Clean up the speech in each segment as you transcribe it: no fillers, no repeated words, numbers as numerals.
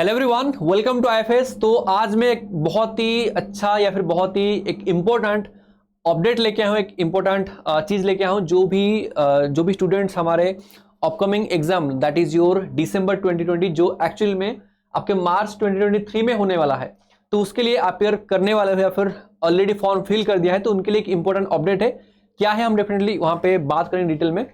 Hello everyone, welcome to IFS. तो आज मैं एक बहुत ही अच्छा या फिर बहुत ही एक इम्पोर्टेंट अपडेट लेके आया हूँ, एक इम्पोर्टेंट चीज़ लेके आया हूँ। जो भी स्टूडेंट्स हमारे upcoming exam that is your December 2020 जो एक्चुअल में आपके मार्च 2023 में होने वाला है, तो उसके लिए अपेयर करने वाले हो या फिर ऑलरेडी फॉर्म फिल कर दिया है, तो उनके लिए एक इंपॉर्टेंट अपडेट है। क्या है हम डेफिनेटली वहाँ पे बात करेंगे डिटेल में।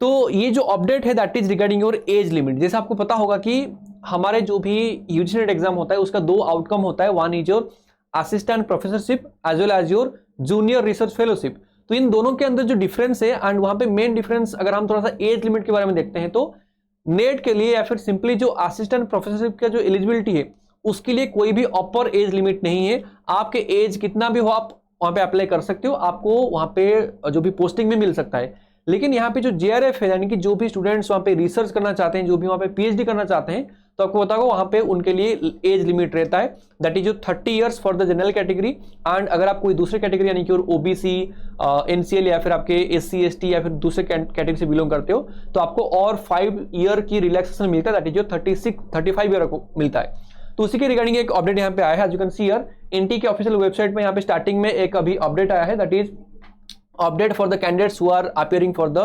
तो ये जो अपडेट है that is regarding your age limit. जैसे आपको पता होगा कि हमारे जो भी यूजीसी नेट एग्जाम होता है उसका दो आउटकम होता है, one is your assistant professorship as well as your junior research fellowship. तो इन दोनों के अंदर जो डिफरेंस है एंड वहां पे मेन डिफरेंस अगर हम थोड़ा सा एज लिमिट के बारे में देखते हैं, तो नेट के लिए या फिर सिंपली जो असिस्टेंट प्रोफेसरशिप का जो एलिजिबिलिटी है उसके लिए कोई भी अपर एज लिमिट नहीं है। आपके एज कितना भी हो आप वहां पे अप्लाई कर सकते हो, आपको वहां पे जो भी पोस्टिंग में मिल सकता है। लेकिन यहाँ पे जो जेआरएफ है यानी कि जो भी स्टूडेंट्स वहां पे रिसर्च करना चाहते हैं, जो भी वहां पे पीएचडी करना चाहते हैं, तो आपको बताओ वहां पे उनके लिए एज लिमिट रहता है दैट इज जो 30 years for the general category. And अगर आप कोई दूसरे कैटेगरी यानी कि ओबीसी, एनसीएल या फिर आपके एससी एसटी या फिर दूसरे कैटेगरी से बिलोंग करते हो, तो आपको और 5 ईयर की रिलैक्सेशन मिलता है दैट इज जो 35 ईयर को मिलता है। तो उसी के रिगार्डिंग एक अपडेट यहाँ पे आया है। As you can see here NT के ऑफिशियल वेबसाइट में यहाँ पे स्टार्टिंग में एक अभी अपडेट आया है that is update for the candidates who are appearing for the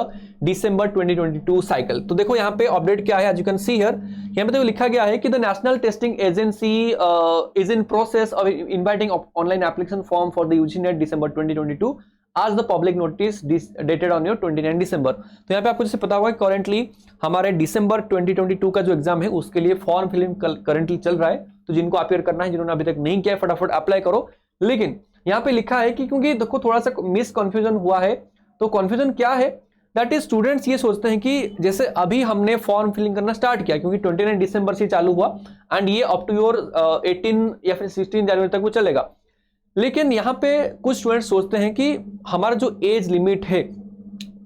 December 2022 cycle. तो देखो यहाँ पे अपडेट क्या है, as you can see here यहाँ पे देखो लिखा गया है कि the National Testing Agency is in process of inviting online application form for the UGC NET December 2022 as the public notice dated on your 29 December. तो यहाँ पे आपको जैसे पता होगा करेंटली हमारे दिसंबर 2022 का जो एग्जाम है उसके लिए फॉर्म फिलिंग करेंटली चल रहा है। तो जिनको अपियर करना है, जिन्होंने अभी तक नहीं किया, फटाफट अप्लाई करो। लेकिन यहाँ पे लिखा है कि क्योंकि देखो थोड़ा सा मिस कन्फ्यूजन हुआ है, तो कन्फ्यूजन क्या है दैट इज स्टूडेंट्स ये सोचते हैं कि जैसे अभी हमने फॉर्म फिलिंग करना स्टार्ट किया क्योंकि 29 दिसंबर से चालू हुआ एंड ये अप टू योर 18 या फिर 16 जनवरी तक वो चलेगा। लेकिन यहाँ पे कुछ स्टूडेंट्स सोचते हैं कि हमारा जो एज लिमिट है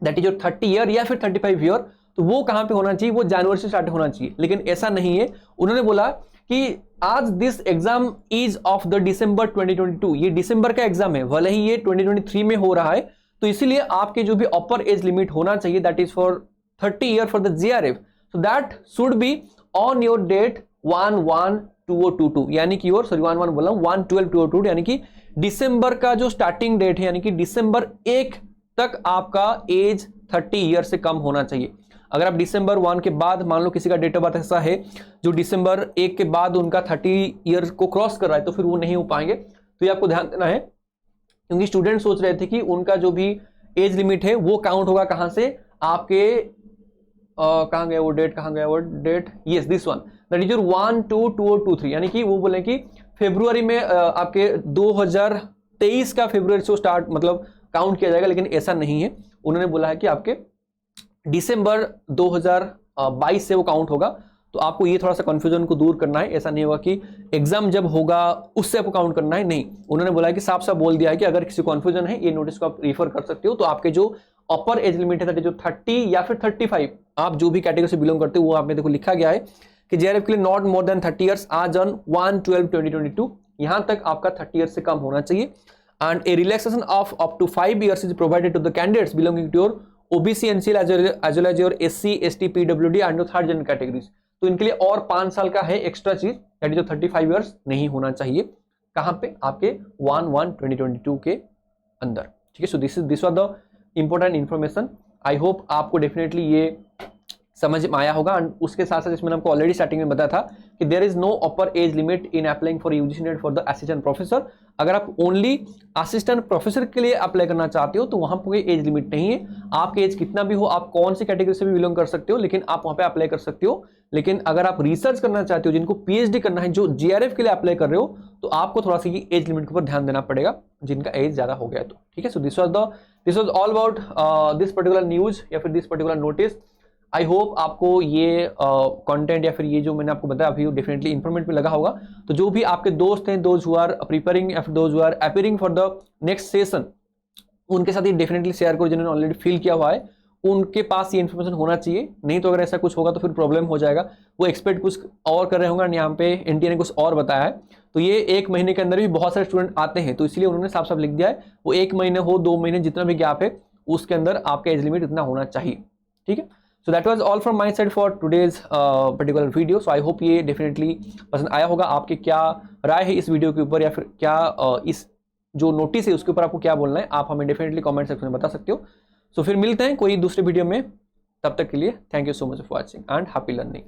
दैट इज योर 30 ईयर या फिर 35 ईयर, तो वो कहाँ पे होना चाहिए, वो जनवरी से स्टार्ट होना चाहिए। लेकिन ऐसा नहीं है। उन्होंने बोला कि आज this exam is of the December 2022, ये दिसंबर का एग्जाम है, भले ही ये 2023 में हो रहा है, तो इसीलिए आपके जो भी अपर एज लिमिट होना चाहिए that is for 30 year for the JRF, so that should be on your date 1/1/2022 यानी कि योर 1/1 बोला 1/12/2022 यानी कि दिसंबर का जो स्टार्टिंग डेट है यानी कि दिसंबर 1 तक आपका एज 30 ईयर से कम होना चाहिए। अगर आप दिसंबर 1 के बाद मान लो किसी का डेट ऑफ बर्थ ऐसा है जो दिसंबर 1 के बाद उनका 30 ईयर को क्रॉस कर रहा है, तो फिर वो नहीं हो पाएंगे। तो ये आपको ध्यान देना है क्योंकि स्टूडेंट सोच रहे थे कि उनका जो भी एज लिमिट है वो काउंट होगा कहां से, आपके कहां गया वो date, yes this one that is your 1/2/2023 यानी कि वो बोले कि फरवरी में आपके 2023 का फरवरी से स्टार्ट मतलब काउंट किया जाएगा। लेकिन ऐसा नहीं है, उन्होंने बोला है कि आपके दिसंबर 2022 से वो काउंट होगा। तो आपको ये थोड़ा सा कंफ्यूजन को दूर करना है। ऐसा नहीं होगा कि एग्जाम जब होगा उससे आपको काउंट करना है, नहीं। उन्होंने बोला है कि साफ साफ बोल दिया है कि अगर किसी कंफ्यूजन है ये नोटिस को आप रेफर कर सकते हो। तो आपके जो अपर एज लिमिट है जो 30 या फिर 35 आप जो भी कैटेगरी से बिलोंग करते हो वो आपने देखो लिखा गया है कि जेआरएफ के लिए नॉट मोर देन 30 ईयर्स आज ऑन 1/12/2022 यहां तक आपका 30 ईयर्स से कम होना चाहिए। And a relaxation of up to 5 years is provided to the candidates belonging to your OBC NCL as well as your SC ST PWD and third general categories. तो इनके लिए और 5 साल का है एक्स्ट्रा चीज दैट इज जो 35 years नहीं होना चाहिए। कहां पे, आपके 1/1/2022 के अंदर। ठीक है, so this was the important information. I hope आपको डेफिनेटली ये समझ में आया होगा। एंड उसके साथ साथ इसमें आपको ऑलरेडी स्टार्टिंग में बताया था कि there is no upper age limit in applying for UGC NET for the assistant professor. अगर आप ओनली असिस्टेंट प्रोफेसर के लिए अप्लाई करना चाहते हो तो वहां पर कोई एज लिमिट नहीं है। आपके एज कितना भी हो, आप कौन सी कैटेगरी से भी बिलोंग कर सकते हो, लेकिन आप वहां पे अप्लाई कर सकते हो। लेकिन अगर आप रिसर्च करना चाहते हो, जिनको पीएचडी करना है, जो जीआरएफ के लिए अप्लाई कर रहे हो, तो आपको थोड़ा सा एज लिमिट के ऊपर ध्यान देना पड़ेगा जिनका एज ज्यादा हो गया है। तो ठीक है, so this was all about this particular news या फिर this particular notice. I hope आपको ये कंटेंट या फिर ये जो मैंने आपको बताया अभी डेफिनेटली इंफॉर्मेटिव में लगा होगा। तो जो भी आपके दोस्त हैं, दोज हु आर प्रिपेयरिंग या फिर those who are appearing for the next session, उनके साथ ये डेफिनेटली शेयर करो जिन्होंने ऑलरेडी फिल किया हुआ है। उनके पास ये इन्फॉर्मेशन होना चाहिए, नहीं तो अगर ऐसा कुछ होगा तो फिर प्रॉब्लम हो जाएगा। वो एक्सपेक्ट कुछ और कर रहे होंगे, यहाँ पे एनटीए ने कुछ और बताया है। तो ये 1 महीने के अंदर भी बहुत सारे स्टूडेंट आते हैं, तो इसलिए उन्होंने साफ साफ लिख दिया है वो 1 महीने हो 2 महीने जितना भी गैप है उसके अंदर आपका एज लिमिट इतना होना चाहिए। ठीक है, so that was all from my side for today's particular video. So I hope ये डेफिनेटली पसंद आया होगा। आपके क्या राय है इस वीडियो के ऊपर, या फिर क्या इस जो नोटिस है उसके ऊपर आपको क्या बोलना है, आप हमें डेफिनेटली कमेंट सेक्शन में बता सकते हो। सो फिर मिलते हैं कोई दूसरे वीडियो में, तब तक के लिए thank you so much for watching and happy learning.